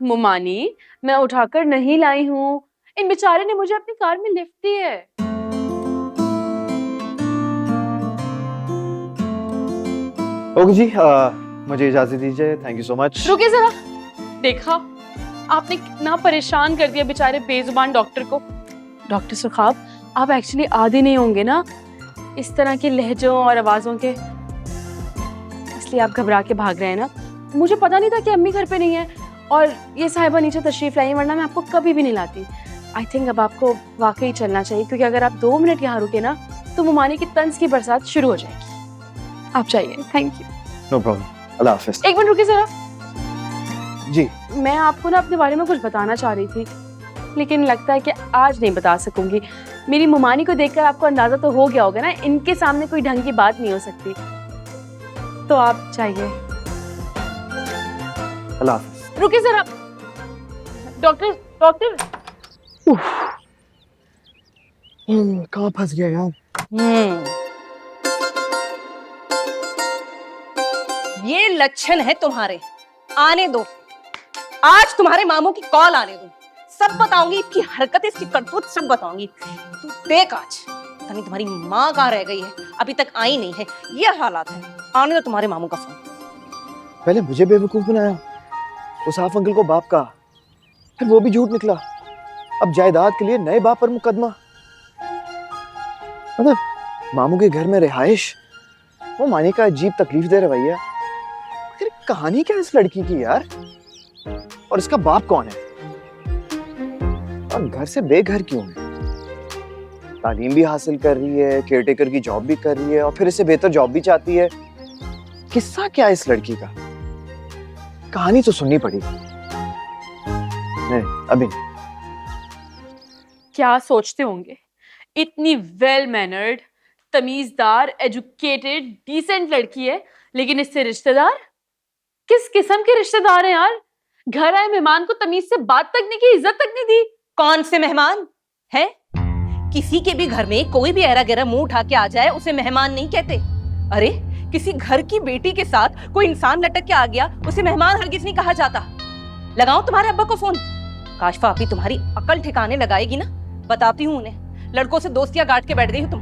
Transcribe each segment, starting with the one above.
मुमानी, मैं उठाकर नहीं लाई हूँ। इन बेचारे ने मुझे अपनी कार में लिफ्ट दी है। ओके जी, मुझे इजाजत दीजिए। Thank you so much. रुकिए जरा, देखा आपने कितना परेशान कर दिया बेचारे बेजुबान डॉक्टर को। डॉक्टर सुखाब, आप एक्चुअली आदी नहीं होंगे ना इस तरह के लहजों और आवाजों के, इसलिए आप घबरा के भाग रहे हैं ना। मुझे पता नहीं था कि अम्मी घर पे नहीं है और ये साहिबा नीचे तशरीफ लाई, वरना मैं आपको कभी भी नहीं लाती। आई थिंक अब आपको वाकई चलना चाहिए, क्योंकि अगर आप 2 मिनट यहाँ रुके ना तो मुमानी की तंज की बरसात शुरू हो जाएगी। आप चाहिए। Thank you. No problem. अल्लाह हाफिज। एक मिनट रुकिए जरा। जी, मैं आपको ना अपने बारे में कुछ बताना चाह रही थी, लेकिन लगता है कि आज नहीं बता सकूंगी। मेरी मुमानी को देखकर आपको अंदाजा तो हो गया होगा ना, इनके सामने कोई ढंग की बात नहीं हो सकती। तो आप चाहिए। अल्लाह हाफिज। रुकिए जरा। Doctor doctor. कहाँ फंस गया यार? ये लक्षण है तुम्हारे। आने दो, आज तुम्हारे मामू की कॉल आने दो, सब बताऊंगी, इसकी हरकतें, इसकी करतूत सब बताऊंगी। तू देख आज, पता नहीं तुम्हारी माँ कहाँ रह गई है, अभी तक आई नहीं है। ये हालात है। आने दो तुम्हारे मामू का फोन। पहले मुझे बेवकूफ बनाया, उस आफ अंकल को बाप का, फिर वो भी झूठ निकला। अब जायदाद के लिए नए बाप पर मुकदमा। मतलब मामू के घर में रिहाइश, वो मानी का अजीब तकलीफ दे रवैया। फिर कहानी क्या है इस लड़की की यार? और इसका बाप कौन है? और घर से बेघर क्यों है? तालीम भी हासिल कर रही है, केयरटेकर की जॉब भी कर रही है, और फिर इससे बेहतर जॉब भी चाहती है। किस्सा क्या है इस लड़की का? कहानी तो सुननी पड़ेगी। नहीं, अभी नहीं। क्या सोचते होंगे, इतनी वेल मैनर्ड, तमीजदार, एजुकेटेड, डिसेंट लड़की है, लेकिन इससे रिश्तेदार किस किस्म के रिश्तेदार हैं यार? घर आए मेहमान को तमीज से बात तक नहीं की, इज्जत तक नहीं दी। कौन से मेहमान है? किसी के भी घर में कोई भी ऐरा गैरा मुंह उठा के आ जाए उसे मेहमान नहीं कहते। अरे किसी घर की बेटी के साथ कोई इंसान लटक के आ गया, उसे मेहमान हरगिज नहीं कहा जाता। लगाओ तुम्हारे अब्बा को फोन। काशफा अभी तुम्हारी अकल ठिकाने लगाएगी ना, बताती हूँ उन्हें। लड़कों से दोस्तियां गांठ के बैठ गई हो तुम,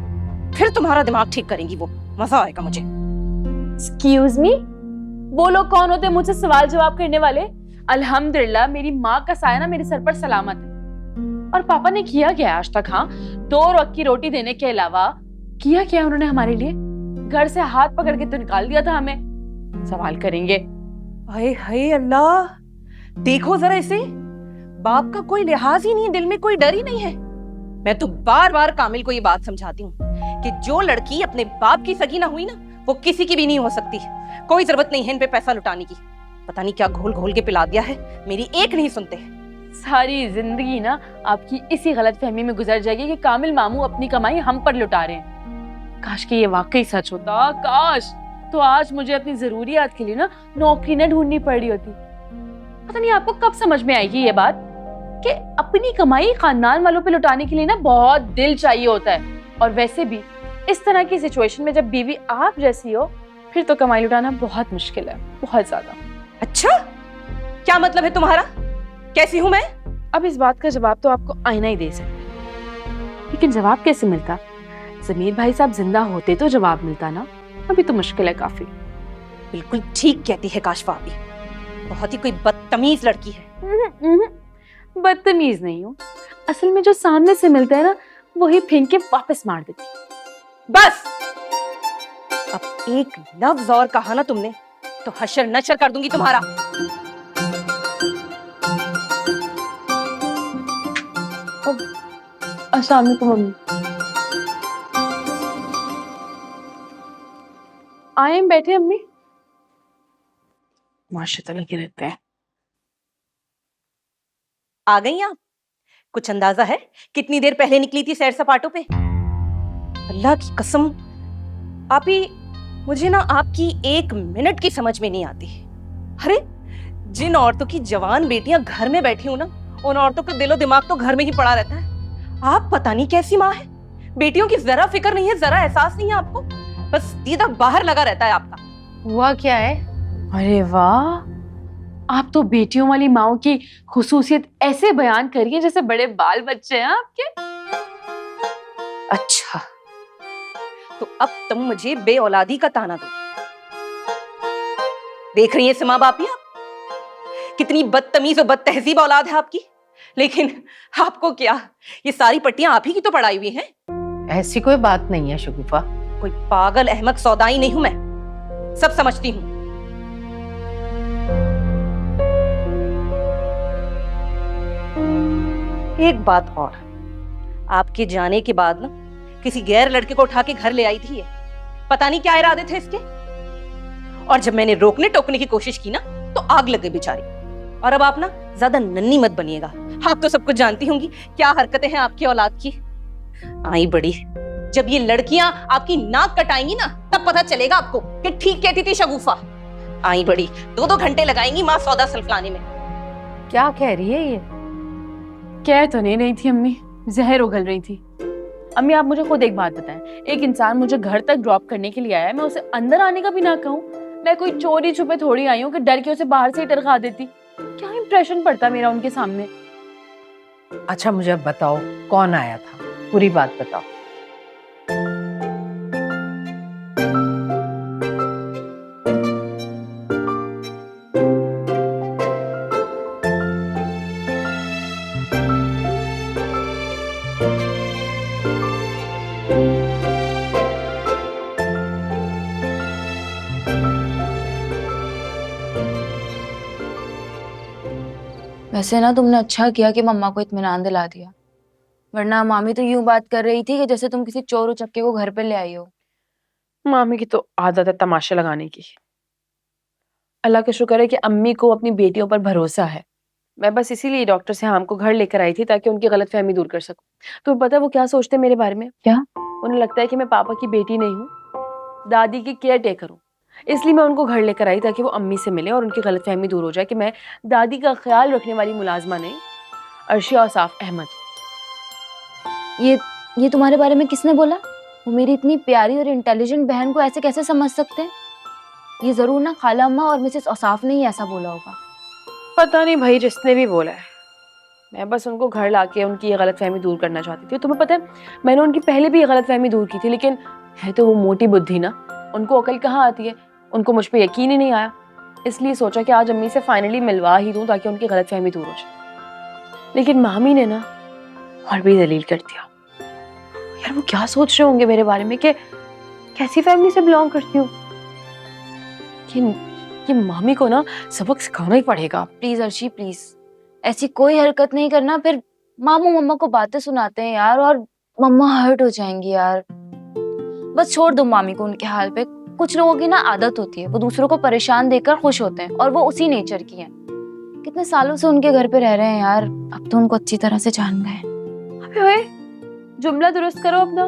फिर तुम्हारा दिमाग ठीक करेंगी वो, मजा आएगा मुझे। एक्सक्यूज मी, वो लोग कौन होते हैं मुझसे सवाल जवाब करने वाले? अल्हम्दुलिल्लाह मेरी माँ का साया ना मेरे सर पर सलामत है। और पापा ने किया क्या आज तक? हाँ, 2 वक्त की रोटी देने के अलावा किया क्या उन्होंने हमारे लिए? घर से हाथ पकड़ के तो निकाल दिया था हमें। सवाल करेंगे। हाय हाय अल्लाह, देखो जरा इसे, बाप का कोई लिहाज ही नहीं, दिल में कोई डर ही नहीं है। मैं तो बार बार कामिल को ये बात समझाती हूँ कि जो लड़की अपने बाप की सगी ना हुई ना, वो किसी की भी नहीं हो सकती। कोई जरूरत नहीं है इन पे पैसा लुटाने की। पता नहीं क्या घोल घोल के पिला दिया है, मेरी एक नहीं सुनते। सारी जिंदगी ना आपकी इसी गलतफहमी में गुजर जाएगी कि कामिल मामू अपनी कमाई हम पर लुटा रहे हैं। काश कि ये वाकई सच होता, काश। तो आज मुझे अपनी जरूरियात के लिए ना नौकरी न ढूंढनी पड़ रही होती। पता नहीं आपको कब समझ में आएगी ये बात कि अपनी कमाई खानदान वालों पे लुटाने के लिए ना बहुत दिल चाहिए होता है। और वैसे भी इस तरह की सिचुएशन में जब बीवी आप जैसी हो, फिर तो कमाई लुटाना बहुत मुश्किल है, बहुत ज्यादा। अच्छा, क्या मतलब है तुम्हारा? कैसी हूं मैं? अब इस बात का जवाब तो आपको आईना ही दे सकते, लेकिन जवाब कैसे मिलता? जमीर भाई साहब जिंदा होते तो जवाब मिलता ना, अभी तो मुश्किल है काफी। बिल्कुल ठीक कहती है काशफा अभी, बहुत ही कोई बदतमीज लड़की है। बदतमीज नहीं हूँ, असल में जो सामने से मिलता है ना, वही फेंक के वापस मार देती। बस अब एक लफ्ज और कहा ना तुमने तो हशर नशर कर दूंगी तुम्हारा। अस्सलाम वालेकुम मम्मी। आए बैठे अम्मी। माशाल्लाह लगे रहते हैं। आ गई आप? कुछ अंदाजा है कितनी देर पहले निकली थी सैर सपाटों पे? अल्लाह की कसम आप ही, मुझे ना आपकी 1 मिनट की समझ में नहीं आती। अरे जिन औरतों की जवान बेटियां घर में बैठी हूं ना, उन औरतों का दिलो दिमाग तो घर में ही पड़ा रहता है। आप पता नहीं कैसी माँ है, बेटियों की जरा फिक्र नहीं है, जरा एहसास नहीं है आपको, बस दीदा बाहर लगा रहता है आपका। हुआ क्या है? अरे वाह, आप तो बेटियों वाली माओ की खुसूसियत ऐसे बयान करिए जैसे बड़े बाल बच्चे हैं आपके। अच्छा, तो अब तुम मुझे बेऔलादी का ताना दो। देख रही हैं सीमा बापी आप, कितनी बदतमीज और बदतहजीब औलाद है आपकी। लेकिन आपको क्या, ये सारी पट्टियां आप ही की तो पढ़ाई हुई हैं। ऐसी कोई बात नहीं है शगुफा। कोई पागल अहमक सौदाई नहीं हूं मैं, सब समझती हूं। एक बात और, आपके जाने के बाद ना किसी गैर लड़के को उठा के घर ले आई थी ये। पता नहीं क्या इरादे थे इसके। और जब मैंने रोकने टोकने की कोशिश की ना तो आग लग गई बेचारी। और अब आप ना ज्यादा नन्ही मत बनिएगा, आप तो सब कुछ जानती होंगी क्या हरकतें हैं आपकी औलाद की। आई बड़ी, जब ये लड़कियां आपकी नाक कटाएंगी ना तब पता चलेगा आपको कि ठीक कहती थी शगुफा। आई बड़ी, 2-2 घंटे लगाएंगी माँ सौदा सल्फलाने में। क्या कह रही है ये? कह तो नहीं रही थी अम्मी, जहर उगल रही थी। अम्मी आप मुझे खुद एक बात बताएं, एक इंसान मुझे घर तक ड्रॉप करने के लिए आया है, मैं उसे अंदर आने का भी ना कहूँ? मैं कोई चोरी छुपे थोड़ी आई हूँ कि डर के उसे बाहर से ही डरखा देती। क्या इंप्रेशन पड़ता मेरा उनके सामने। अच्छा मुझे अब बताओ कौन आया था, पूरी बात बताओ। वैसे ना तुमने अच्छा किया कि मम्मा को इत्मीनान दिला दिया, वरना मामी तो यूं बात कर रही थी कि जैसे तुम किसी चोर उचक्के को घर पे ले आई हो। मामी की तो आदत है तमाशे लगाने की। अल्लाह का शुक्र है कि अम्मी को अपनी बेटियों पर भरोसा है। मैं बस इसीलिए डॉक्टर से हमको घर लेकर आई थी ताकि उनकी गलतफहमी दूर कर सकूं। तुम्हें पता है वो क्या सोचते हैं मेरे बारे में? क्या? उन्हें लगता है कि मैं पापा की बेटी नहीं हूँ, दादी की केयर टेकर हूँ। इसलिए मैं उनको घर लेकर आई ताकि वो अम्मी से मिले और उनकी गलतफहमी दूर हो जाए कि मैं दादी का ख्याल रखने वाली मुलाजमा नहीं, अर्शिया औसाफ अहमद। ये तुम्हारे बारे में किसने बोला? वो मेरी इतनी प्यारी और इंटेलिजेंट बहन को ऐसे कैसे समझ सकते हैं? ये जरूर ना खाला अम्मा और मिसेस औसाफ ने ही ऐसा बोला होगा। पता नहीं भाई जिसने भी बोला है, मैं बस उनको घर लाके उनकी ये गलतफहमी दूर करना चाहती थी। तुम्हें पता है मैंने उनकी पहले भी ये गलतफहमी दूर की थी, लेकिन है तो वो मोटी बुद्धि ना, उनको अकल कहाँ आती है। उनको मुझ पे यकीन ही नहीं आया, इसलिए सोचा कि आज अम्मी से फाइनली मिलवा ही दूं ताकि उनकी गलतफहमी दूर हो जाए। लेकिन मामी ने ना और भी दलील कर दिया। यार वो क्या सोच रहे होंगे मेरे बारे में कि कैसी फैमिली से बिलोंग करती हूँ। ये मामी को ना सबक सिखाना ही पड़ेगा। प्लीज अर्शी प्लीज, ऐसी कोई हरकत नहीं करना, फिर मामू मम्मा को बातें सुनाते हैं यार और मम्मा हर्ट हो जाएंगी यार। बस छोड़ दो मामी को उनके हाल पे। कुछ लोगों की ना आदत होती है, वो दूसरों को परेशान देखकर खुश होते हैं और वो उसी नेचर की हैं। कितने सालों से उनके घर पे रह रहे हैं यार, अब तो उनको अच्छी तरह से जान गए। अबे ओए, जुमला दुरुस्त करो अपना।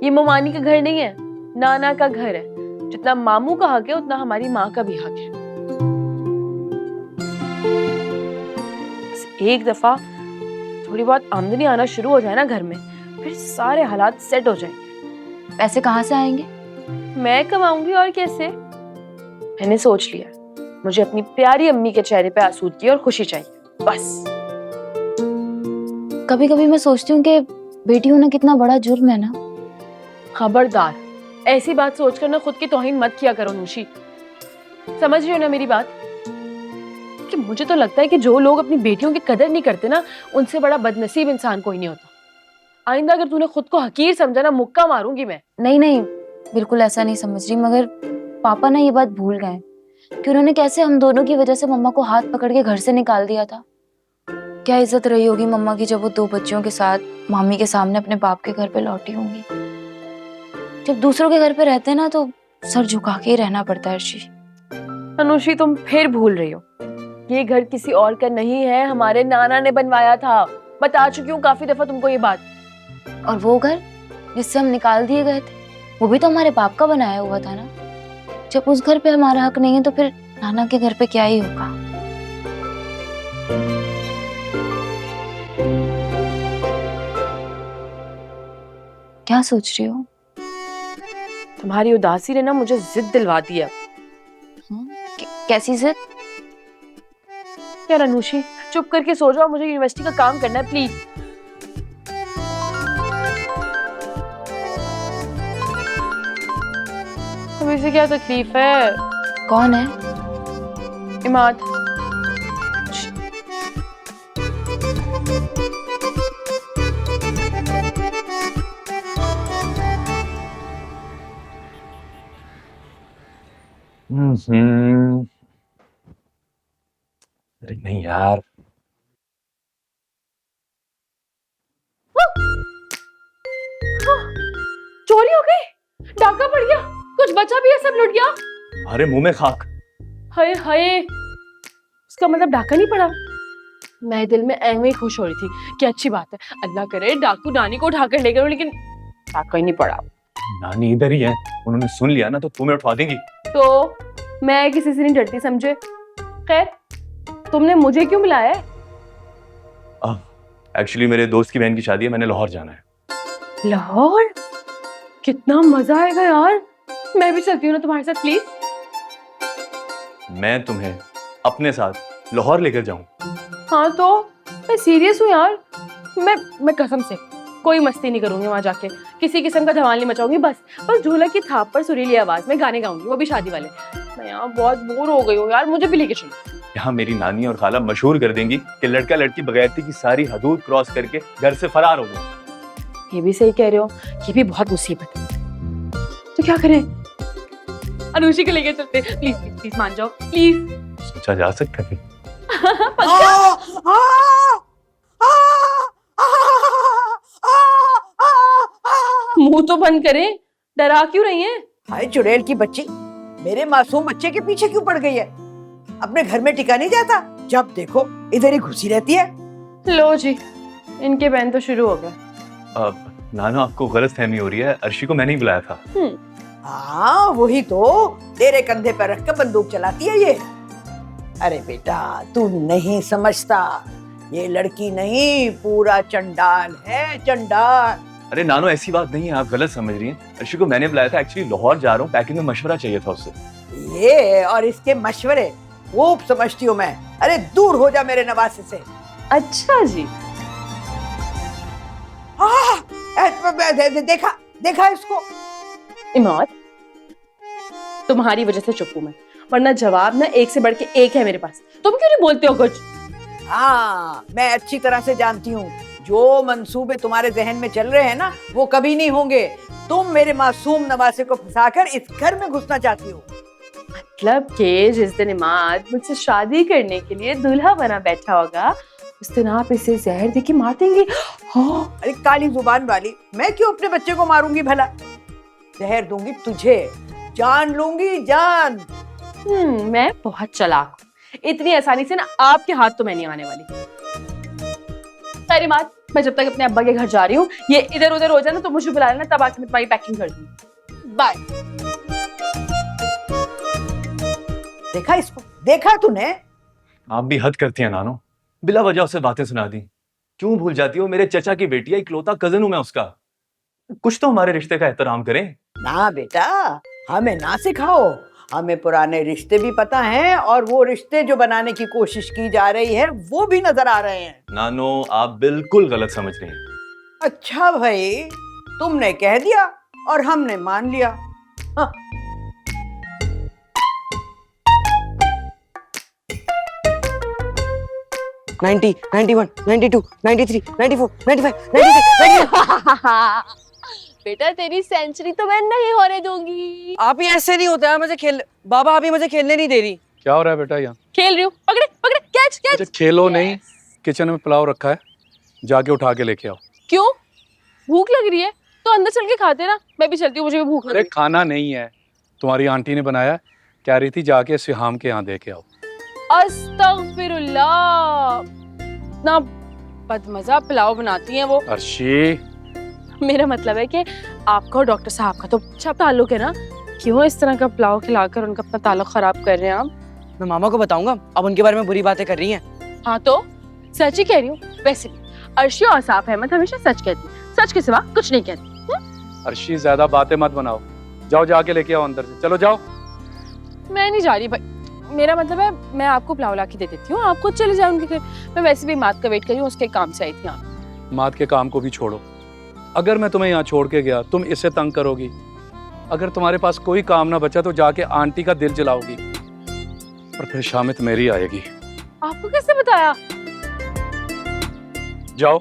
ये ममानी का घर नहीं है, नाना का घर है। जितना मामू का हक है उतना हमारी माँ का भी हक है। बस एक दफा थोड़ी बहुत आमदनी आना शुरू हो जाए ना घर में, फिर सारे हालात सेट हो जाएंगे। पैसे कहाँ से आएंगे? मैं कमाऊंगी और कैसे। मैंने सोच लिया, मुझे अपनी प्यारी अम्मी के चेहरे पे आसूदगी और खुशी चाहिए बस। कभी कभी मैं सोचती हूँ कि बेटी होना कितना बड़ा जुर्म है ना। खबरदार, ऐसी बात सोचकर ना खुद की तौहीन मत किया करो नूशी। समझ रही हो ना मेरी बात? कि मुझे तो लगता है कि जो लोग अपनी बेटियों की कदर नहीं करते ना, उनसे बड़ा बदनसीब इंसान कोई नहीं होता। आइंदा अगर तूने खुद को हकीर समझा ना, मुक्का मारूंगी मैं। नहीं नहीं, बिल्कुल ऐसा नहीं समझ रही, मगर पापा ना ये बात भूल गए कि उन्होंने कैसे हम दोनों की वजह से मम्मा को हाथ पकड़ के घर से निकाल दिया था। क्या इज्जत रही होगी मम्मा की जब वो 2 बच्चियों के साथ मामी के सामने अपने बाप के घर पे लौटी होंगी। जब दूसरों के घर पे रहते हैं ना तो सर झुका के ही रहना पड़ता है। अर्शी, अनुषी तुम फिर भूल रही हो, ये घर किसी और का नहीं है, हमारे नाना ने बनवाया था। बता चुकी हूँ काफी दफा तुमको ये बात। और वो घर जिससे हम निकाल दिए गए थे, वो भी तो हमारे बाप का बनाया हुआ था ना। जब उस घर पे हमारा हक नहीं है तो फिर नाना के घर पे क्या ही होगा। क्या सोच रही हो? तुम्हारी उदासी ने ना मुझे जिद दिलवा दी है। कैसी जिद? यार अनुषी चुप करके सो जाओ, मुझे यूनिवर्सिटी का काम करना है प्लीज। अभी से क्या तकलीफ है? कौन है? इमाद। अरे नहीं यार, चोरी हो गई, डाका पड़ गया, कुछ बचा भी है, सब लुट गया। अरे मुंह में खाक। हाय हाय, उसका मतलब डाका नहीं पड़ा। मैं दिल में ऐਵੇਂ ही खुश हो रही थी कि अच्छी बात है, अल्लाह करे डाकू नानी को उठाकर ले गए, लेकिन डाका ही नहीं पड़ा। नानी इधर ही है, उन्होंने सुन लिया ना तो तुम्हें उठवा देंगी। तो मैं किसी से नहीं डरती समझे। खैर, तुमने मुझे क्यों बुलाया है? एक्चुअली मेरे दोस्त की बहन की शादी है, मैंने लाहौर जाना है। लाहौर? कितना मजा आएगा यार, मैं भी चलती हूँ ना तुम्हारे साथ प्लीज। मैं तुम्हें अपने साथ लाहौर लेकर जाऊं? हाँ तो मैं सीरियस हूँ यार, मैं कसम से कोई मस्ती नहीं करूंगी वहां जाके, किसी किस्म का धमाल नहीं मचाऊंगी, बस ढोलक की थाप पर सुरीली आवाज में गाने गाऊंगी, वो भी शादी वाले। मैं यहाँ बहुत बोर हो गई हूँ यार, मुझे भी लेके चलो। यहाँ मेरी नानी और खाला मशहूर कर देंगी कि लड़का लड़की बगैरती की सारी हदूद क्रॉस करके घर से फरार हो गए। ये भी सही कह रहे हो, ये भी बहुत मुसीबत है। तो क्या करें? अनुषी को लेके चलते, प्लीज प्लीज प्लीज मान जाओ प्लीज। सोचा जा सकता है। मुंह तो बंद करें, डरा क्यों रही हैं? हाय चुड़ैल की बच्ची, मेरे मासूम बच्चे के पीछे क्यों पड़ गई है? अपने घर में टिका नहीं जाता, जब देखो इधर ही घुसी रहती है। लो जी, इनके बहन तो शुरू हो गए। नाना आपको गलत फहमी हो रही है, अर्शी को मैंने ही बुलाया था। हाँ वही तो, तेरे कंधे पर रखकर बंदूक चलाती है ये। अरे बेटा तू नहीं समझता, ये लड़की नहीं पूरा चंडाल है, चंडाल। अरे नानो ऐसी बात नहीं है, आप गलत समझ रही हैं। अर्शी को मैंने बुलाया था, एक्चुअली लाहौर जा रहा हूँ, पैकिंग में मशवरा चाहिए था उससे। ये और इसके मशवरे वो समझती हूँ मैं। अरे दूर हो जा मेरे नवासे से। अच्छा जी। देखा देखा इसको। इमाद, तुम्हारी वजह से चुप हूं मैं, वरना जवाब ना एक से बढ़ के एक है मेरे पास। तुम क्यों नहीं बोलते हो कुछ? हाँ मैं अच्छी तरह से जानती हूँ, जो मंसूबे तुम्हारे जहन में चल रहे हैं ना वो कभी नहीं होंगे। तुम मेरे मासूम नवासे को फंसाकर इस घर में घुसना चाहती हो। मतलब कि जिस दिन इमाद मुझसे शादी करने के लिए दूल्हा बना बैठा होगा, उस दिन आप इसे जहर देके मार देंगे। हाँ। अरे काली जुबान वाली, मैं क्यों अपने बच्चे को मारूंगी भला? जहर दूंगी तुझे, जान लूंगी जान। मैं बहुत चालाक हूँ, इतनी आसानी से ना आपके हाथ तो मैं नहीं आने वाली। खैर इमाद, मैं जब तक अपने अब्बा के घर जा रही हूँ, ये इधर उधर हो जाए ना तो मुझे बुला लेना, तब आके मैं तुम्हारी पैकिंग कर दूंगी। बाय। देखा इसको, देखा तूने? आप भी हद करती हैं नानो, बिला वजह उसे बातें सुना दी। क्यों भूल जाती हो, मेरे चचा की बेटी है, इकलौता कजन हूं मैं उसका। कुछ तो हमारे रिश्ते का एहतराम करें। ना बेटा, हमें ना सिखाओ, हमें पुराने रिश्ते भी पता हैं और वो रिश्ते जो बनाने की कोशिश की जा रही है वो भी नजर आ रहे हैं। नानो आप बिल्कुल गलत समझ रही हैं। अच्छा भाई, तुमने कह दिया और हमने मान लिया। हाँ। नाइन्टी, 91, 92, 93, 94, 95, 96, बेटा तेरी सेंचुरी तो मैं नहीं होने दूंगी। आप ही ऐसे नहीं होता है, मुझे खेल बाबा आप ही मुझे खेलने नहीं दे रही। क्या हो रहा है बेटा यहाँ? खेल रही हूँ, पकड़े पकड़े, कैच कैच। अच्छा खेलो नहीं, किचन में पुलाव रखा है, जाके उठा के लेके आओ। क्यों? भूख लग रही है तो अंदर चल के खाते ना, मैं भी चलती हूँ, मुझे भी भूख लग अरे रही है। खाना नहीं है, तुम्हारी आंटी ने बनाया, कह रही थी जाके सिहाम के यहाँ दे के आओ। अस्तगफिरुल्लाह, इतना बदमजा पुलाव बनाती हैं वो। अर्शी, मेरा मतलब है कि आपका और डॉक्टर साहब का तो अच्छा ताल्लुक है ना, क्यों इस तरह का पुलाव खिलाकर उनका अपना ताल्लुक खराब कर रहे हैं आप? मैं मामा को बताऊंगा, अब उनके बारे में बुरी बातें कर रही हैं। हाँ तो सच ही कह रही हूँ। वैसे भी अर्शी और साफ अहमद हमेशा सच कहती है, सच के सिवा कुछ नहीं कहती। अर्शी ज्यादा बातें मत बनाओ, जाओ जाके लेके आओ अंदर से, चलो जाओ। मैं नहीं जा रही भाई, मेरा मतलब है मैं आपको पुलाव ला के दे देती हूँ, आप खुद चले जाओ उनके घर। मैं वैसे भी मात का वेट कर रही हूँ, उसके काम से आई थी यहाँ। मात के काम को भी छोड़ो, अगर मैं तुम्हें यहाँ छोड़ के गया तुम इससे तंग करोगी। अगर तुम्हारे पास कोई काम ना बचा तो जाके आंटी का दिल जलाओगी, और फिर शामित मेरी आएगी। आपको कैसे बताया? जाओ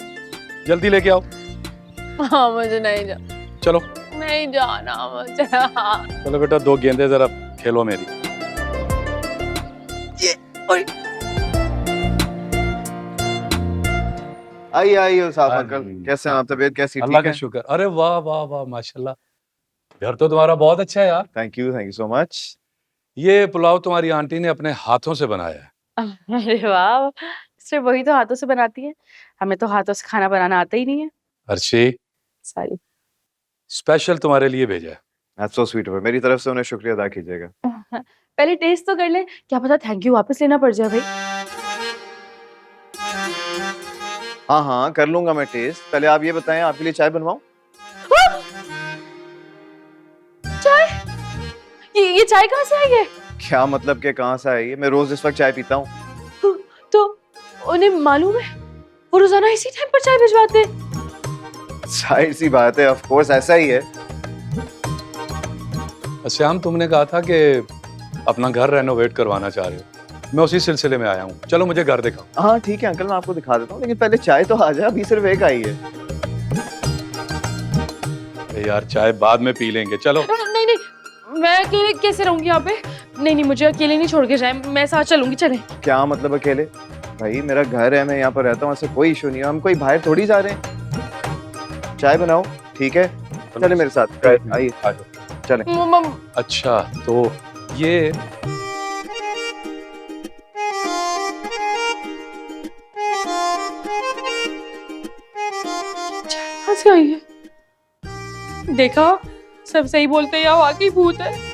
जल्दी लेके आओ। हाँ मुझे नहीं जा, चलो नहीं जाना मुझे। चलो बेटा, 2 गेंदे जरा खेलो मेरी। आइए आइए साहब अंकल, अरे, कैसे हैं आप? तबीयत कैसी? अल्लाह ठीक का है? शुक्र। अरे वाह वाह वाह, माशाल्लाह, घर तो तुम्हारा बहुत अच्छा है यार। Thank you so much. ये पुलाव तुम्हारी आंटी ने अपने हाथों से बनाया है। अरे वाह, सिर्फ वही तो हाथों से बनाती है, हमें तो हाथों से खाना बनाना आता ही नहीं है। अर्शी, सॉरी। स्पेशल तुम्हारे लिए भेजा है। That's so sweet of you. मेरी तरफ से उन्हें शुक्रिया अदा कीजिएगा। पहले टेस्ट तो कर ले, क्या पता थैंक यू वापस लेना पड़ जाए भाई। हाँ हाँ कर लूंगा मैं टेस्ट। पहले आप ये बताएं, आपके लिए चाय बनवाऊं? चाय? ये चाय कहाँ से आई है? क्या मतलब के कहाँ से आई है? मैं रोज इस वक्त चाय पीता हूँ। तो उन्हें मालूम है वो रोजाना इसी टाइम पर चाय भिजवाते हैं? जाहिर सी बात है, ऑफ कोर्स ऐसा ही है। श्याम, तुमने कहा था कि अपना घर रेनोवेट करवाना चाह रहे हो, मैं उसी सिलसिले में आया हूँ। चलो मुझे घर दिखाओ। हाँ ठीक है अंकल, मैं आपको दिखा देता हूँ, लेकिन पहले चाय तो आ जाए। अभी सिर्फ एक आई है। यार चाय बाद में पी लेंगे, चलो। नहीं नहीं, मैं अकेले कैसे रहूंगी यहाँ पे? नहीं नहीं, मुझे अकेले नहीं छोड़ के जाए, मैं साथ चलूंगी। चले। क्या मतलब अकेले? भाई मेरा घर है, मैं यहाँ पर रहता हूँ, ऐसे कोई इशू नहीं है। हम कोई बाहर थोड़ी जा रहे हैं। चाय बनाओ, ठीक है? चले मेरे साथ, आइए चले। अच्छा तो ये कहाँ से आई है? देखा, सब सही बोलते हैं, या वाकई भूत है।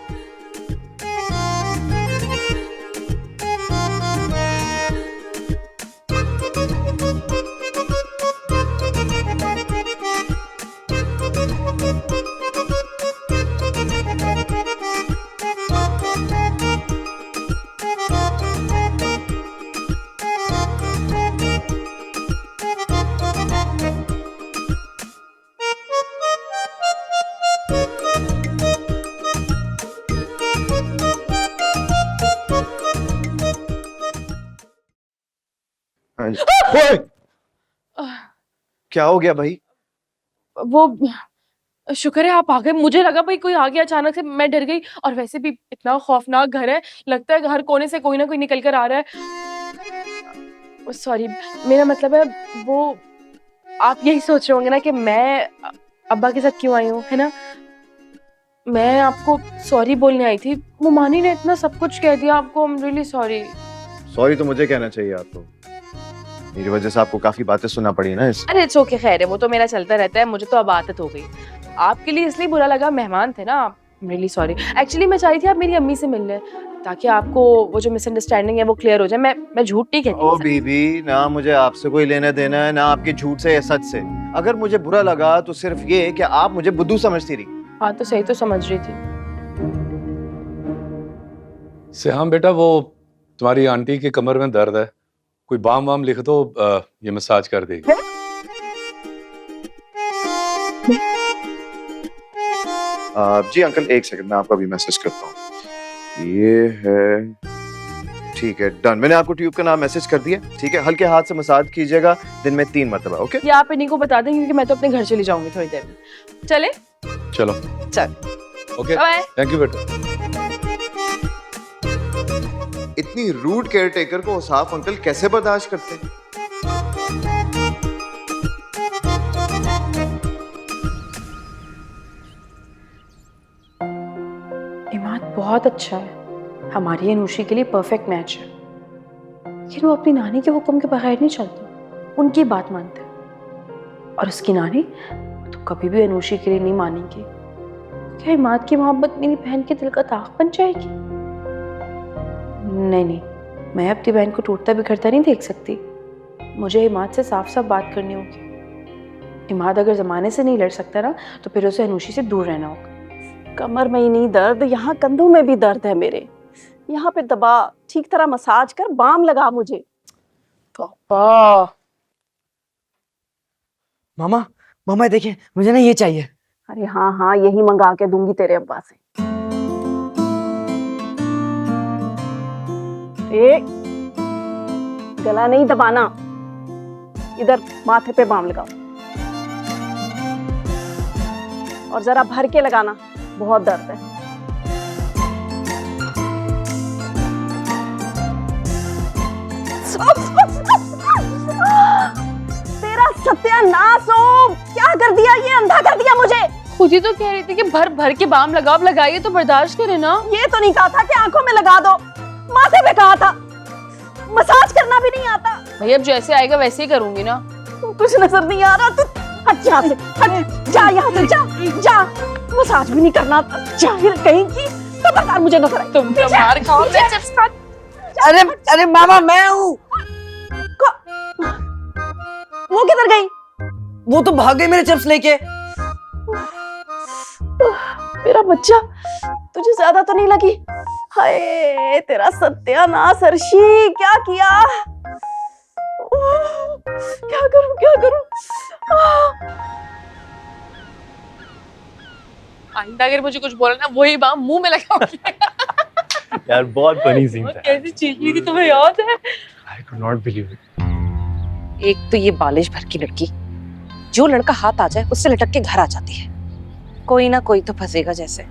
हाँ जी। ओए! क्या हो गया भाई? वो शुक्र है आप आ गए, मुझे लगा भाई कोई आ गया अचानक से, मैं डर गई। और वैसे भी इतना खौफनाक घर है, लगता है हर कोने से कोई ना कोई निकल कर आ रहा है। सॉरी, मेरा मतलब है वो, आप यही सोच रहे होंगे ना कि मैं अब्बा के साथ क्यों आई हूँ, है ना? मैं आपको सॉरी बोलने आई थी, वो मानी ने इतना सब कुछ कह दिया आपको। I am really sorry. Sorry तो मुझे कहना चाहिए आपको, मेरी वजह से आपको काफी बातें सुनना पड़ी ना इस। अरे इट्स ओके, खैर है, वो तो मेरा चलता रहता है, मुझे तो अब आदत हो गई। आपके लिए इसलिए बुरा लगा, मेहमान थे ना। Really sorry. एक्चुअली मैं चाही थी आप मेरी अम्मी से मिल लें, ताकि आपको वो जो मिसअंडरस्टैंडिंग है वो क्लियर हो जाए। मैं झूठ नहीं कहती। ओ बीबी, ना मुझे आपसे कोई लेना देना है, ना आपके झूठ से या सच से। अगर मुझे बुरा लगा तो सिर्फ ये कि आप मुझे बुद्धू समझती रही। हाँ तो सही तो समझ रही थी। श्याम बेटा, वो तुम्हारी आंटी की कमर में दर्द है, कोई बाम वाम लिख दो, ये मसाज कर देगी। जी अंकल, एक सेकंड, मैं आपको अभी मैसेज करता हूँ। ये है, ठीक है, डन। मैंने आपको ट्यूब का नाम मैसेज कर दिया, ठीक है? हल्के हाथ से मसाज कीजिएगा दिन में 3 मरतबा, ओके? ये आप इन्हीं को बता दें, क्योंकि मैं तो अपने घर चली जाऊंगी थोड़ी देर में। चले? चलो चल। Okay, bye. थैंक यू बेटा। इतनी रूड केयर टेकर को औसाफ अंकल कैसे बर्दाश्त करते हैं? इमाद बहुत अच्छा है, हमारी अनुषी के लिए परफेक्ट मैच है। लेकिन वो अपनी नानी के हुक्म के बगैर नहीं चलता, उनकी बात मानता है। और उसकी नानी तो कभी भी अनुषी के लिए नहीं मानेंगी। क्या इमाद की मोहब्बत मेरी बहन के दिल का दाग बन जाएगी? नहीं नहीं, मैं अपनी बहन को टूटता बिखरता नहीं देख सकती। मुझे इमाद से साफ साफ बात करनी होगी। इमाद अगर ज़माने से नहीं लड़ सकता ना, तो फिर उसे अनुषी से दूर रहना होगा। कमर में ही नहीं दर्द, यहाँ कंधों में भी दर्द है मेरे। यहाँ पे दबा, ठीक तरह मसाज कर, बाम लगा मुझे। पापा। मामा, मामा देखिए, मुझे ना ये चाहिए। अरे हाँ हाँ, यही मंगा के दूंगी तेरे अब्बा से। गला नहीं दबाना, इधर माथे पे बाम लगाओ और जरा भर के लगाना, बहुत दर्द है। तेरा सत्यानाश हो, क्या कर दिया, ये अंधा कर दिया मुझे। खुद ही तो कह रही थी कि भर भर के बाम लगाओ, अब लगाइए तो बर्दाश्त करे ना। ये तो नहीं कहा था कि आंखों में लगा दो, माथे पे कहा था। मसाज करना भी नहीं आता। भाई अब जैसे आएगा वैसे ही करूंगी ना। कुछ नजर नहीं आ रहा, तू हट यहाँ से, हट जा यहाँ से, जा जा। मसाज भी नहीं करना आता, जाहिर कहीं की खबरदार मुझे नजर आई। तुम तो मार खाओ, मैं चिप्स खा। अरे अरे मामा, मैं हूँ। वो किधर गई? वो तो भाग गई मेरे चिप्स लेके। मेरा बच्चा, तुझे ज्यादा तो नहीं लगी? हाय तेरा सत्यानाश अर्शी, क्या किया? क्या करूं, क्या करूं? आइंदा अगर मुझे कुछ बोला ना, वही बाम मुंह में लगाऊंगी। यार बहुत फनी सीन था। कैसी चीज थी, तुम्हें याद है? I could not believe it. एक तो ये बालिश भर की लड़की, जो लड़का हाथ आ जाए उससे लटक के घर आ जाती है। कोई ना कोई तो फंसेगा जैसे।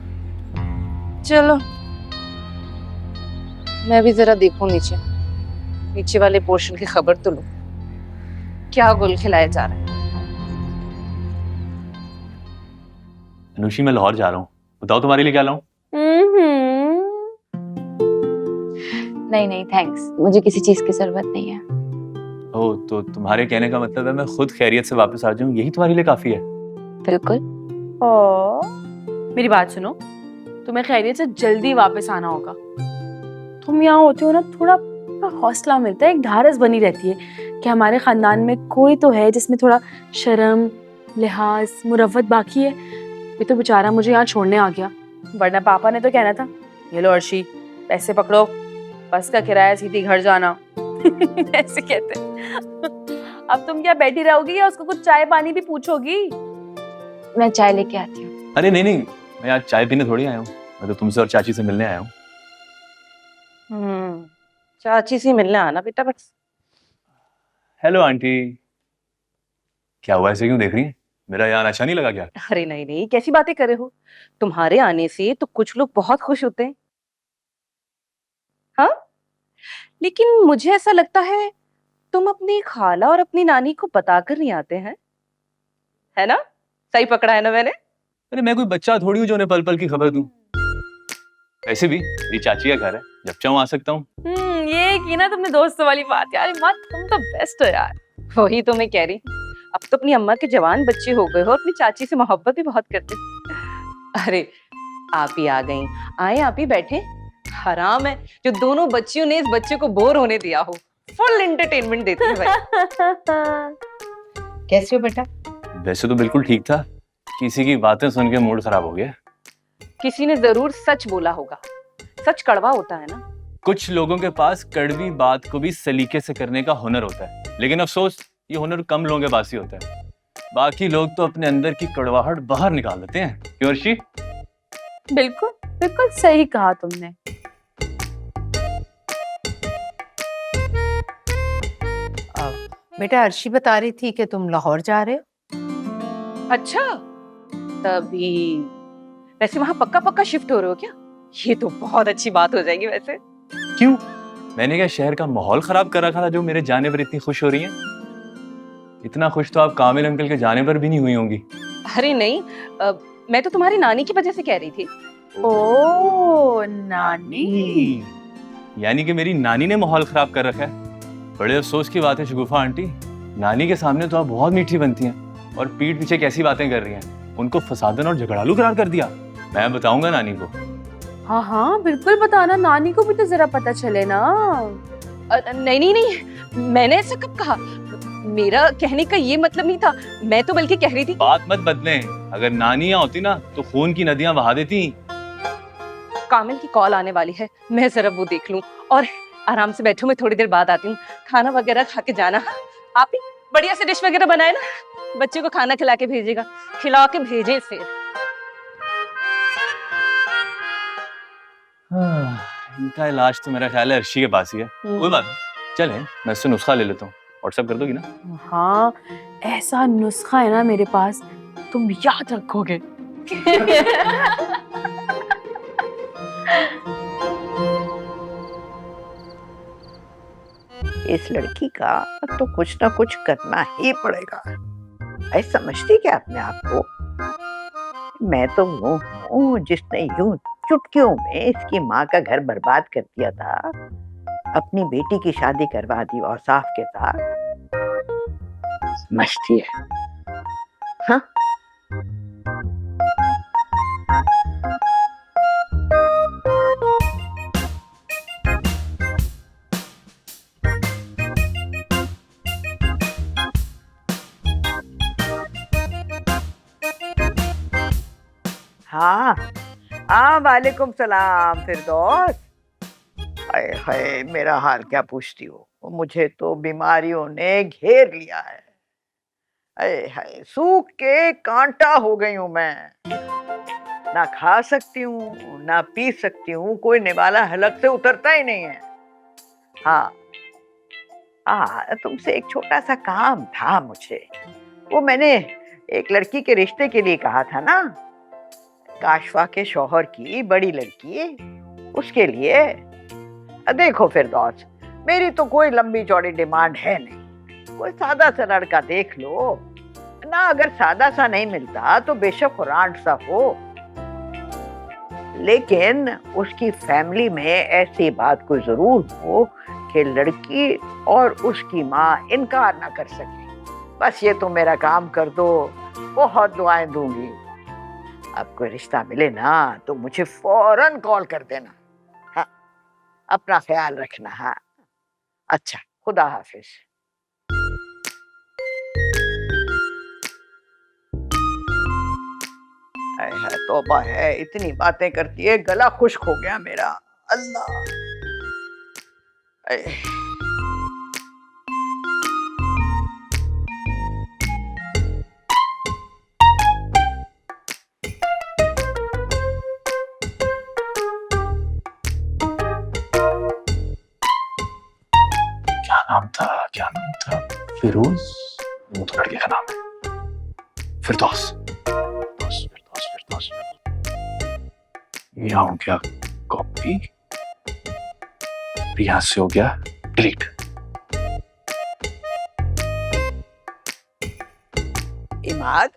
चलो मैं भी जरा देखूं नीचे, नीचे वाले पोर्शन की खबर तो लो, क्या गुल खिलाए जा रहे हैं। अनुषी, मैं लाहौर जा रहा हूँ, बताओ तुम्हारे लिए क्या लाऊं? नहीं नहीं थैंक्स, मुझे किसी चीज की जरूरत नहीं है। ओह, तो तुम्हारे कहने का मतलब है मैं खुद खैरियत से वापस आ जाऊं, यही तुम्हारे लिए काफी है? बिल्कुल। मेरी बात सुनो, तुम्हें खैरियत से जल्दी वापस आना होगा। तुम यहाँ होते हो ना, थोड़ा हौसला मिलता है, एक ढारस बनी रहती है कि हमारे खानदान में कोई तो है जिसमें थोड़ा शर्म, लिहाज, मुरव्वत बाकी है। ये तो बेचारा मुझे यहाँ छोड़ने आ गया, वरना पापा ने तो कहना था, ये लो अर्शी, पैसे पकड़ो, बस का किराया, सीधी घर जाना। ऐसे कहते। अब तुम क्या बैठी रहोगी या उसको कुछ चाय पानी भी पूछोगी? मैं चाय लेके आती हूँ। अरे नहीं नहीं, मैं आज चाय पीने थोड़ी आया हूँ, मैं तो तुमसे और चाची से मिलने आया हूँ। चाची से मिलने आना बेटा बस। Hello aunty. क्या हुआ, ऐसे क्यों देख रही है? मेरा यहाँ अच्छा नहीं लगा क्या? अरे नहीं नहीं, कैसी बातें कर रहे हो, तुम्हारे आने से तो कुछ लोग बहुत खुश होते हैं। हाँ, लेकिन मुझे ऐसा लगता है तुम अपनी खाला और अपनी नानी को बताकर नहीं आते हैं, है ना? सही पकड़ा है ना मैंने? अरे मैं कोई बच्चा थोड़ी हूँ जो उन्हें पल पल की खबर दूं। ऐसे भी ये चाची का घर है, जब चाहूँ आ सकता हूँ। ये की ना तुमने दोस्तों वाली बात यार, माँ तुम तो बेस्ट हो यार। वही तो मैं कह रही हूँ, अब तो अपनी अम्मा के जवान बच्चे हो गए हो, अपनी चाची से मोहब्बत भी बहुत करते। अरे आप ही आ गई, आए आप ही बैठे। हराम है जो दोनों बच्चियों ने इस बच्चे को बोर होने दिया हो, फुल एंटरटेनमेंट देते हैं भाई। कैसे हो बेटा? वैसे तो बिल्कुल ठीक था, किसी की बातें सुन के मूड खराब हो गया। किसी ने जरूर सच बोला होगा, सच कड़वा होता है ना। कुछ लोगों के पास कड़वी बात को भी सलीके से करने का हुनर होता है, लेकिन अफसोस ये हुनर कम लोगों के पास ही होता है। बाकी लोग तो अपने अंदर की कड़वाहट बाहर निकाल देते हैं। क्यों अर्शी? बिल्कुल बिल्कुल सही कहा तुमने। बेटा अर्शी बता रही थी कि तुम लाहौर जा रहे हो। अच्छा, तभी वैसे वहां पक्का पक्का शिफ्ट हो रहे हो क्या? ये तो बहुत अच्छी बात हो जाएगी वैसे। क्यों? मैंने क्या शहर का माहौल खराब कर रखा था जो मेरे जाने पर इतनी खुश हो रही हैं? इतना खुश तो आप कामिल अंकल के जाने पर भी नहीं हुई होंगी। अरे नहीं, मैं तो तुम्हारी नानी की वजह से कह रही थी। ओ नानी। यानी कि मेरी नानी ने माहौल खराब कर रखा है। बड़े अफसोस की बात है शगुफा आंटी, नानी के सामने तो आप बहुत मीठी बनती हैं और पीठ पीछे कैसी बातें कर रही हैं। उनको फसादन और झगड़ालू करार कर दिया। मैं बताऊंगा नानी को। हाँ हाँ बिल्कुल बताना, नानी को भी तो जरा पता चले ना। नहीं नहीं नहीं, मैंने ऐसा कब कहा? मेरा कहने का ये मतलब नहीं था, मैं तो बल्कि कह रही थी। बात मत बदलें, अगर नानी यहाँ होती ना तो खून की नदियां बहा देती। कामिल की कॉल आने वाली है, मैं जरा वो देख लूं और आराम से बैठूं। मैं थोड़ी देर बाद आती हूँ। खाना वगैरह खा के जाना। आप ही बढ़िया से डिश वगैरह बनाए ना, बच्चे को खाना खिला के भेजेगा, खिला के भेजे इसे। इनका इलाज तो मेरा ख्याल है अर्शी के पास ही है। कोई बात नहीं, चले मैं इससे नुस्खा ले लेता हूँ। व्हाट्सएप कर दोगी ना? हाँ, ऐसा नुस्खा है ना मेरे पास, तुम याद रखोगे। इस लड़की का तो कुछ ना कुछ करना ही पड़ेगा। ऐसा समझती क्या अपने आप को? मैं तो वो हूँ जिसने यूं चुटकियों में इसकी माँ का घर बर्बाद कर दिया था, अपनी बेटी की शादी करवा दी औसाफ के साथ। समझती है? हाँ? हाँ हाँ, वालेकुम सलाम फिरदौस। हाय हाय, मेरा हाल क्या पूछती हो? मुझे तो बीमारियों ने घेर लिया है। हाय हाय, सूख के कांटा हो गई हूँ मैं। ना खा सकती हूँ ना पी सकती हूँ, कोई निवाला हलक से उतरता ही नहीं है। हाँ तुमसे एक छोटा सा काम था मुझे। वो मैंने एक लड़की के रिश्ते के लिए कहा था ना, काशवा के शौहर की बड़ी लड़की, उसके लिए। देखो फिरदौस, मेरी तो कोई लंबी चौड़ी डिमांड है नहीं। कोई सादा सा लड़का देख लो ना, अगर सादा सा नहीं मिलता तो बेशक कुरान सा हो, लेकिन उसकी फैमिली में ऐसी बात कोई जरूर हो कि लड़की और उसकी माँ इनकार ना कर सके। बस ये तो मेरा काम कर दो, बहुत दुआएं दूंगी। अब कोई रिश्ता मिले ना तो मुझे फौरन कॉल कर देना। हाँ, अपना ख्याल रखना। हाँ अच्छा, खुदा हाफिज। है तौबा है, इतनी बातें करती है, गला खुश्क हो गया मेरा। अल्लाह। क्या नाम था? फिरोज? वो तो लड़के का नाम है। फिरदौस। यहाँ हो गया कॉपी, यहाँ से हो गया डिलीट। इमाद,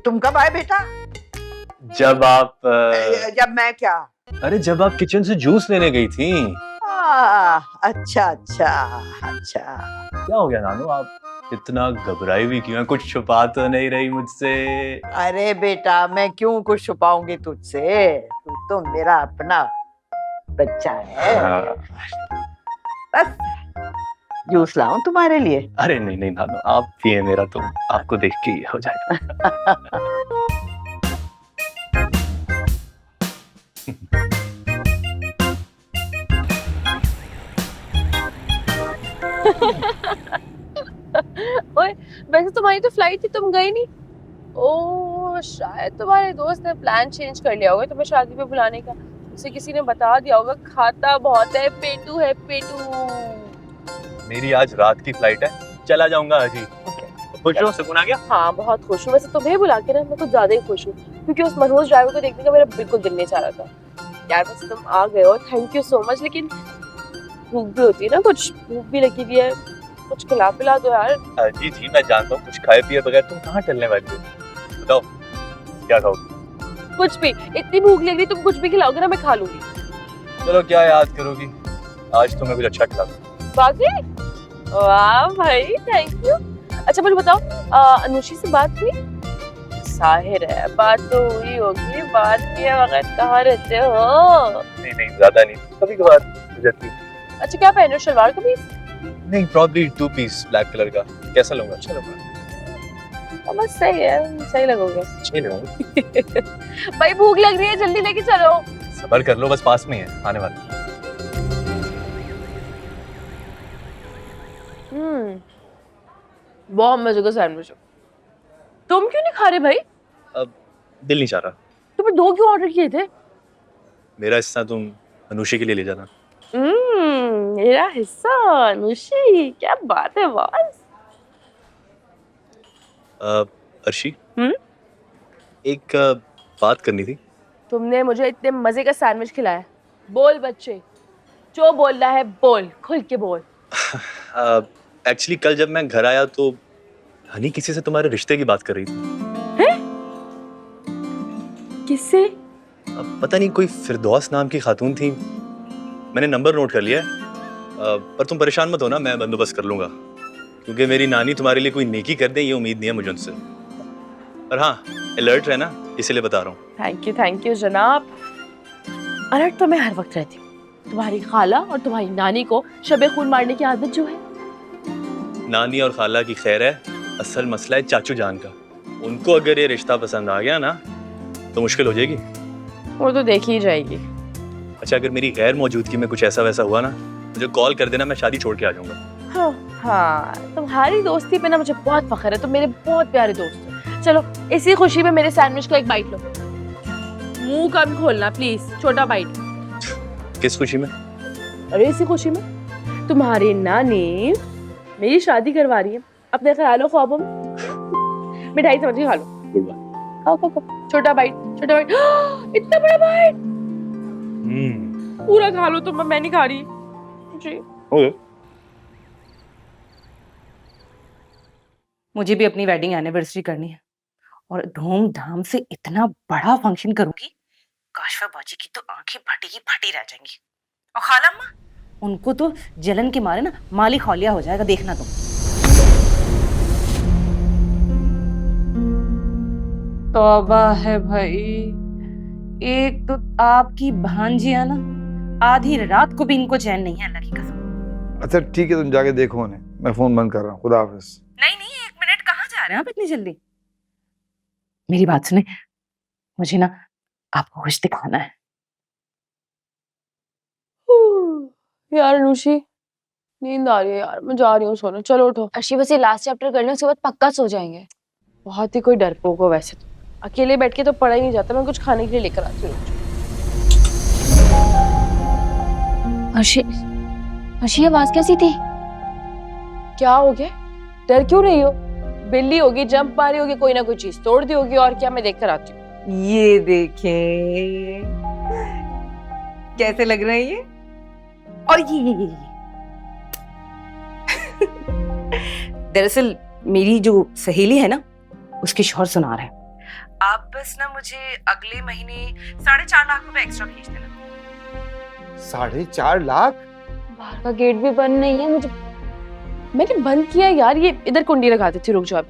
तुम कब आए बेटा? जब आप जब मैं क्या? अरे जब आप किचन से जूस लेने गई थी। अच्छा अच्छा अच्छा। क्या हो गया नानू, आप इतना घबराई हुई क्यों है? कुछ छुपा तो नहीं रही मुझसे? अरे बेटा, मैं क्यों कुछ छुपाऊंगी तुझसे? तू तो मेरा अपना बच्चा है। बस जूस लाऊं तुम्हारे लिए? अरे नहीं नहीं नानू, आप पिए, मेरा तो आपको देख के ही हो जाएगा। ओए, वैसे तुम्हारी तो फ्लाइट थी, तुम गई नहीं? ओह, शायद तुम्हारे दोस्त ने प्लान चेंज कर लिया होगा तुम्हें शादी पे बुलाने का। उसे किसी ने बता दिया होगा, खाता बहुत है, पेटू है पेटू। मेरी आज रात की फ्लाइट है, चला जाऊंगा आज ही। खुश हो? सुकून आ गया? हाँ, बहुत खुश हूँ। वैसे तुम्हें बुला के ना मैं कुछ ज्यादा ही खुश हूँ, क्योंकि उस मनोज ड्राइवर को देखने का मेरा बिल्कुल दिल नहीं चाह रहा था। यार वैसे तुम आ गए हो, थैंक यू सो मच, लेकिन भूख भी होती है ना, कुछ भूख भी लगी हुई है, कुछ खिला पिला दो यार। जी जी मैं जानता हूँ, कुछ खाए पिए बगैर तुम कहाँ टलने वाली हो? बताओ क्या खाओगी? कुछ भी, इतनी भूख लग रही, तुम कुछ भी खिलाओगे ना मैं खा लूंगी। चलो क्या याद करोगी, आज तुम्हें कुछ अच्छा खिला दूँ। बाकी वाह भाई, थैंक यू। अच्छा मुझे बताओ, अनुषी से बात हुई? साहिर है, बात तो हुई होगी, बात किए वक्त कहाँ रहते हो? नहीं नहीं ज्यादा नहीं, कभी कभार हो जाती है। अच्छा क्या पहन रहे हो, शलवार कमीज? नहीं, प्रॉब्ली 2 पीस ब्लैक कलर का। कैसा लूंगा? अच्छा लूंगा। बस सही है, सही लगोगे। अच्छी रहो। भाई भूख लग रही है, जल्दी लेके चलो। सबर कर लो, बस पास में ही है, आने वाला। बहुत मजे का सैंडविच। तुम क्यों नहीं खा रहे भाई? अब दिल नहीं चाह रहा। तुम्हें 2 क्यों ऑर्डर किए थे? मेरा हिस्सा तुम अनुषी के लिए ले जाना। मेरा हिस्सा अनुषी, क्या बात है बॉस। अर्शी, एक बात करनी थी। तुमने मुझे इतने मजे का सैंडविच खिलाया। बोल बच्चे, जो बोलना है बोल, खुल के बोल। एक्चुअली कल जब मैं घर आया तो हनी किसी से तुम्हारे रिश्ते की बात कर रही थी। हैं? किससे? अब पता नहीं, कोई फिरदौस नाम की खातून थी। मैंने नंबर नोट कर लिया है। पर तुम परेशान मत होना, मैं बंदोबस्त कर लूंगा, क्योंकि मेरी नानी तुम्हारे लिए कोई नेकी कर दे ये उम्मीद नहीं है मुझे उनसे। पर हाँ, अलर्ट रहना, इसलिए बता रहा हूँ। थैंक यू जनाब। अलर्ट तो मैं हर वक्त रहती हूँ। तुम्हारी खाला और तुम्हारी नानी को शबे खून मारने की आदत जो है। नानी और खाला की खैर है, असल मसला है चाचू जान का। उनको अगर ये रिश्ता पसंद आ गया ना तो मुश्किल हो जाएगी। वो तो देखी ही जाएगी। अच्छा, अगर मेरी गैर मौजूदगी में कुछ ऐसा वैसा हुआ ना, मुझे कॉल कर देना, मैं शादी छोड़ के आ जाऊंगा। हाँ, तुम्हारी दोस्ती पे ना मुझे बहुत फख्र है। तुम मेरे बहुत प्यारे दोस्त हो। चलो, इसी खुशी में मेरे सैंडविच का एक बाइट लो। मुंह कम खोलना प्लीज, छोटा बाइट। किस खुशी में? अरे इसी खुशी में तुम्हारी नानी मेरी शादी करवा रही है अपने ख्यालों ख्वाबों में। मिठाई समझ के खा लो। खाओ खाओ खाओ, छोटा बाइट, छोटा बाइट। इतना बड़ा बाइट पूरा खा लो तुम, मैं नहीं खा रही जी। मुझे भी अपनी वेडिंग एनिवर्सरी करनी है और धूमधाम से इतना बड़ा फंक्शन करूंगी, काशवा बाजी की तो आंखें फटी की फटी रह जाएंगी। और खाला अम्मा, उनको तो जलन के मारे ना माली खौलिया हो जाएगा, देखना तुम। तौबा है भाई, एक तो आपकी भांजिया ना, आधी रात को भी इनको चैन नहीं है, अल्लाह की कसम। अच्छा ठीक है, तुम जाके देखो उन्हें, मैं फोन बंद कर रहा हूँ। खुदा हाफिज। नहीं नहीं, 1 मिनट, कहाँ जा रहे हैं आप इतनी जल्दी? मेरी बात सुने, मुझे ना आपको कुछ दिखाना है। यार अनुषी, नींद आ रही है यार, मैं जा रही हूँ सोने। चलो उठो। अर्शी, बस ये लास्ट चैप्टर कर लें, उसके बाद पक्का सो जाएंगे। बहुत ही कोई डरपोक हो वैसे तो। अकेले बैठ के तो पढ़ा ही नहीं जाता। मैं कुछ खाने के लिए लेकर आती हूँ। अर्शी, अर्शी आवाज कैसी थी? क्या हो गया? डर क्यों रही हो? बिल्ली होगी, जंप मारी होगी, कोई ना कोई चीज तोड़ दी होगी। और क्या, मैं देख कर आती हूँ। ये देखें कैसे लग रहे हैं ये, और ये दरअसल मेरी जो सहेली है ना, उसके शौहर सुना रहे हैं। आप बस ना मुझे अगले महीने 4.5 लाख रुपए एक्स्ट्रा भेज देना। 4.5 लाख? बाहर का गेट भी बंद नहीं है। मुझे, मैंने बंद किया यार। ये इधर कुंडी लगा देती, रुक जाओ।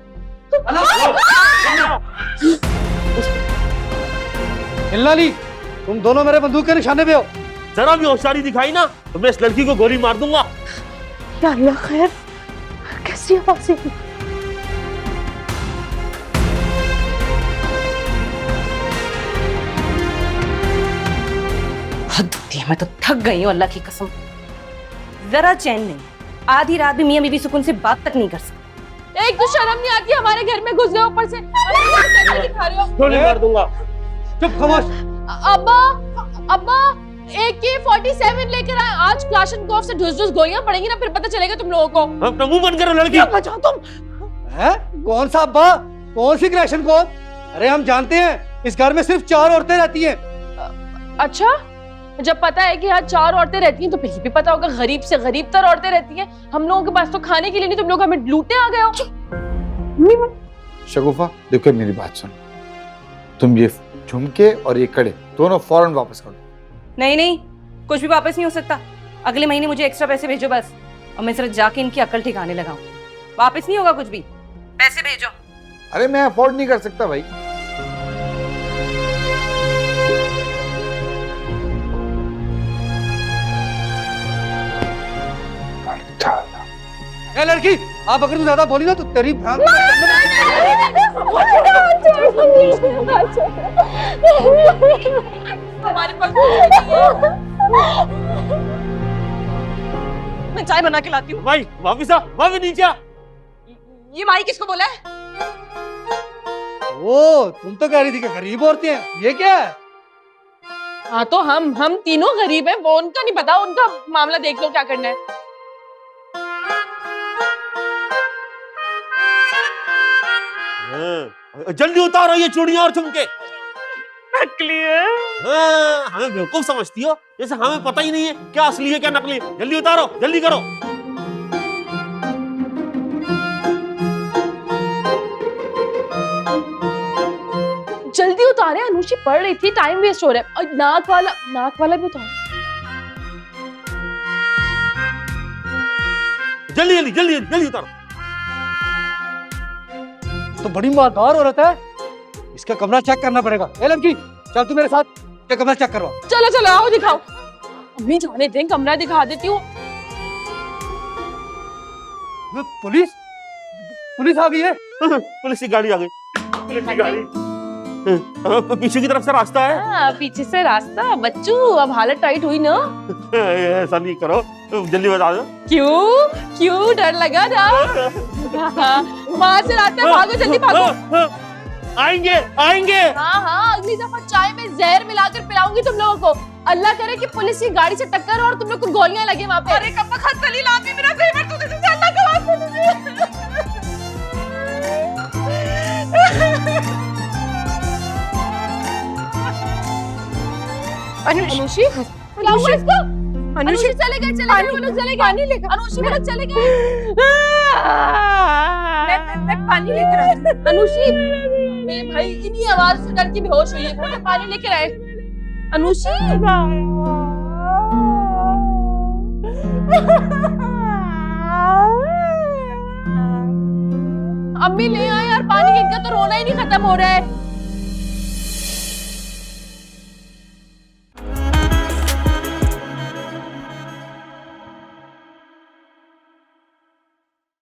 हिल्लाली, तुम दोनों मेरे बंदूक के निशाने पे हो। जरा भी होशियारी दिखाई ना तो मैं इस लड़की को गोली मार दूंगा। या अल्लाह खैर, कैसी आवाज़ है? हद होती है, मैं तो थक गई हूँ, अल्लाह की कसम। जरा चैन नहीं, आधी रात भी मियां बीवी सुकून से बात तक नहीं कर सकते। एक तो शर्म नहीं आती, हमारे घर में घुस गए ऊपर से। खा रहे हो? गोली मार दूंगा। चुप खामोश। अब्बा, अब्बा, AK-47 लेकर आए। आज क्लाशनकोव से ढुस गोलियां पड़ेंगी ना, फिर पता चलेगा तुम लोगों को। अपना मुंह बंद करो लड़की। बचाओ तुम। हैं? कौन सा अब्बा? कौन सी क्लैशन को? अरे हम जानते हैं इस घर में सिर्फ 4 औरतें रहती हैं। अच्छा, जब पता है कि यहाँ 4 औरतें रहती हैं तो फिर ये भी पता होगा गरीब से गरीब तर औरतें रहती हैं। हम लोगों के पास तो खाने के लिए नहीं, तुम लोग हमें लूटने आ गए हो। शगुफा देखो मेरी बात सुन, तुम ये झुमके और ये कड़े दोनों फौरन वापस करो। नहीं नहीं, कुछ भी वापस नहीं हो सकता। अगले महीने मुझे एक्स्ट्रा पैसे भेजो बस, और मैं सिर्फ जाके इनकी अकल ठिकाने लगाऊं। वापस नहीं होगा कुछ भी, पैसे भेजो। अरे मैं अफोर्ड नहीं कर सकता भाई। ए लड़की, आप अगर तू ज्यादा बोली ना तो तेरी भ्रांत हमारे पास कुछ नहीं है। मैं चाय बना के लाती हूँ। भाई वापिस आ, वापिस नीचे आ। ये माई किसको बोला है? ओ तुम तो कह रही थी कि गरीब औरतें हैं, ये क्या है? हाँ तो हम तीनों गरीब हैं, वो उनका नहीं पता, उनका मामला देख लो क्या करना है। हाँ, जल्दी उतारो ये चूड़ियां और झुमके। नकली है। हाँ, हमें बेवकूफ समझती हो, जैसे हमें पता ही नहीं है क्या असली है क्या नकली है। जल्दी उतारो, जल्दी करो। जल्दी उतारे, अनुषी पढ़ रही थी, टाइम वेस्ट हो रहा है। और नाक वाला भी उतारो। जल्दी जल्दी जल्दी जल्दी उतारो। तो बड़ी मालदार औरत है, इसका कमरा चेक करना पड़ेगा। ए लड़की चल तू मेरे साथ, ये कमरा चेक करवा। चलो चलो आओ दिखाओ। अम्मी जाने दें, कमरा दिखा देती हूँ। ये पुलिस आ गई है। पुलिस की गाड़ी आ गई। पुलिस की गाड़ी। पीछे की तरफ से रास्ता है। हाँ, पीछे से रास्ता। बच्चू अब हालत टाइट हुई ना। ऐसा नहीं करो, जल्दी बता दो। क्यों डर लगा ना? वहां से रास्ता है, भागो जल्दी भागो। आएंगे आएंगे। हाँ अगली दफा चाय में जहर मिलाकर पिलाऊंगी तुम लोगों को। अल्लाह करे कि पुलिस की गाड़ी से टक्कर और तुम लोग को गोलियां लगे वहां पे। अरे कब तक खली लाती मेरा फेवर तूने तुझे अल्लाह का वास्ता अनुषी पिलाऊंगा इसको। अनुषी चले गए वो लोग चले गए। पानी लेकर अनुषी वो लोग चले गए। मैं पानी लेकर आई। अनुषी मेरे भाई इन्हीं आवाज से डर के बेहोश हुई है। वो पानी लेकर आए। अनुषी अम्मी ले आए यार पानी, इनका तो रोना ही नहीं खत्म हो रहा है।